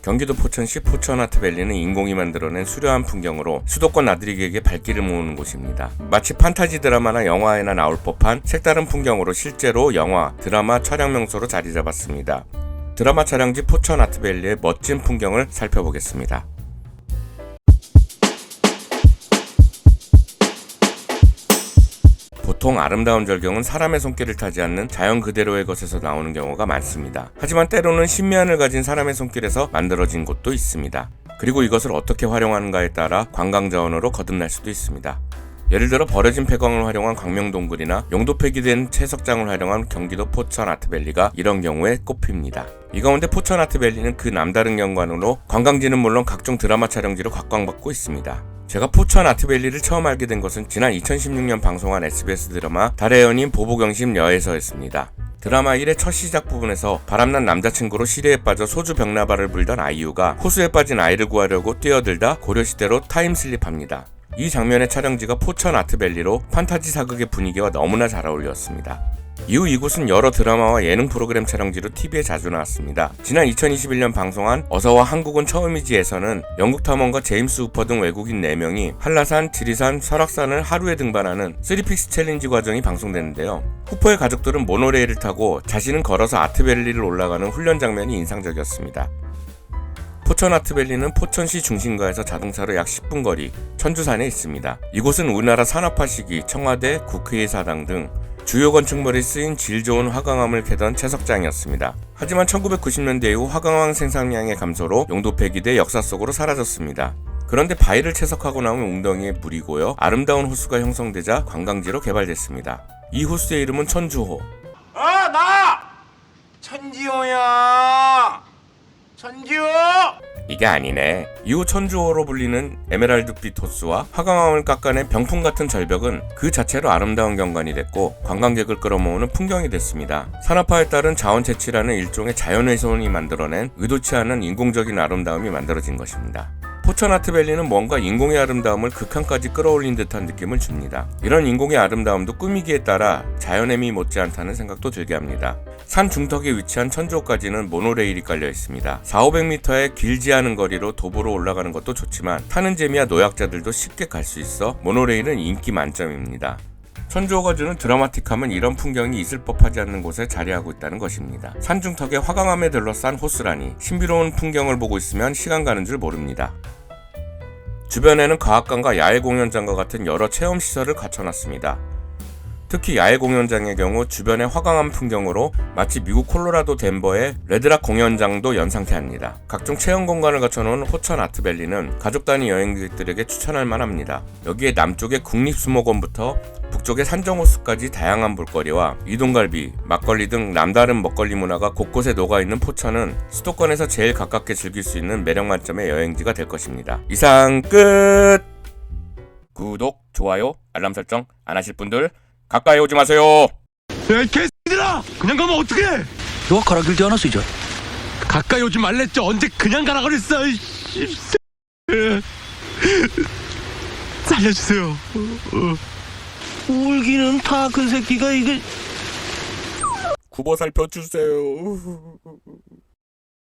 경기도 포천시 포천아트밸리는 인공이 만들어낸 수려한 풍경으로 수도권 나들이객에게 발길을 모으는 곳입니다. 마치 판타지 드라마나 영화에나 나올 법한 색다른 풍경으로 실제로 영화, 드라마 촬영 명소로 자리 잡았습니다. 드라마 촬영지 포천아트밸리의 멋진 풍경을 살펴보겠습니다. 보통 아름다운 절경은 사람의 손길을 타지 않는 자연 그대로의 것에서 나오는 경우가 많습니다. 하지만 때로는 신미안을 가진 사람의 손길에서 만들어진 곳도 있습니다. 그리고 이것을 어떻게 활용하는가에 따라 관광자원으로 거듭날 수도 있습니다. 예를 들어 버려진 폐광을 활용한 광명동굴이나 용도 폐기된 채석장을 활용한 경기도 포천아트밸리가 이런 경우에 꼽힙니다. 이 가운데 포천아트밸리는 그 남다른 경관으로 관광지는 물론 각종 드라마 촬영지로 각광받고 있습니다. 제가 포천아트밸리를 처음 알게 된 것은 지난 2016년 방송한 SBS 드라마 달의 연인 보보경심 여에서였습니다. 드라마 1의 첫 시작 부분에서 바람난 남자친구로 시리에 빠져 소주 병나발을 불던 아이유가 호수에 빠진 아이를 구하려고 뛰어들다 고려시대로 타임슬립합니다. 이 장면의 촬영지가 포천아트밸리로 판타지 사극의 분위기와 너무나 잘 어울렸습니다. 이후 이곳은 여러 드라마와 예능 프로그램 촬영지로 TV에 자주 나왔습니다. 지난 2021년 방송한 어서와 한국은 처음이지에서는 영국 탐험가 제임스 우퍼 등 외국인 4명이 한라산, 지리산, 설악산을 하루에 등반하는 3픽스 챌린지 과정이 방송되는데요. 후퍼의 가족들은 모노레일을 타고 자신은 걸어서 아트밸리를 올라가는 훈련 장면이 인상적이었습니다. 포천아트밸리는 포천시 중심가에서 자동차로 약 10분 거리 천주산에 있습니다. 이곳은 우리나라 산업화 시기 청와대, 국회의 사당 등 주요 건축물이 쓰인 질 좋은 화강암을 캐던 채석장이었습니다. 하지만 1990년대 이후 화강암 생산량의 감소로 용도 폐기돼 역사 속으로 사라졌습니다. 그런데 바위를 채석하고 나온 웅덩이에 물이 고여 아름다운 호수가 형성되자 관광지로 개발됐습니다. 이 호수의 이름은 천주호. 나! 천지호야! 천지호! 이게 아니네. 이후 천주호로 불리는 에메랄드빛 호수와 화강암을 깎아낸 병풍 같은 절벽은 그 자체로 아름다운 경관이 됐고 관광객을 끌어모으는 풍경이 됐습니다. 산업화에 따른 자원 채취라는 일종의 자연훼손이 만들어낸 의도치 않은 인공적인 아름다움이 만들어진 것입니다. 포천아트밸리는 뭔가 인공의 아름다움을 극한까지 끌어올린 듯한 느낌을 줍니다. 이런 인공의 아름다움도 꾸미기에 따라 자연의 미 못지않다는 생각도 들게 합니다. 산 중턱에 위치한 천주호까지는 모노레일이 깔려 있습니다. 400~500m의 길지 않은 거리로 도보로 올라가는 것도 좋지만 타는 재미와 노약자들도 쉽게 갈 수 있어 모노레일은 인기 만점입니다. 천주호가 주는 드라마틱함은 이런 풍경이 있을 법하지 않는 곳에 자리하고 있다는 것입니다. 산중턱에 화강암에 둘러싼 호수라니 신비로운 풍경을 보고 있으면 시간 가는 줄 모릅니다. 주변에는 과학관과 야외공연장과 같은 여러 체험시설을 갖춰놨습니다. 특히 야외공연장의 경우 주변의 화강암 풍경으로 마치 미국 콜로라도 덴버의 레드락 공연장도 연상케 합니다. 각종 체험 공간을 갖춰놓은 포천아트밸리는 가족 단위 여행객들에게 추천할 만합니다. 여기에 남쪽의 국립수목원부터 북쪽의 산정호수까지 다양한 볼거리와 이동갈비, 막걸리 등 남다른 먹거리 문화가 곳곳에 녹아있는 포천은 수도권에서 제일 가깝게 즐길 수 있는 매력 만점의 여행지가 될 것입니다. 이상 끝! 구독, 좋아요, 알람 설정 안 하실 분들 가까이 오지 마세요. 야이 개새들아! 그냥 가면 어떡해! 누가 가라 길지 않았어 이제. 가까이 오지 말랬죠. 언제 그냥 가라 그랬어. 살려주세요. 울기는 다 큰 새끼가 이게. 구보 살펴주세요.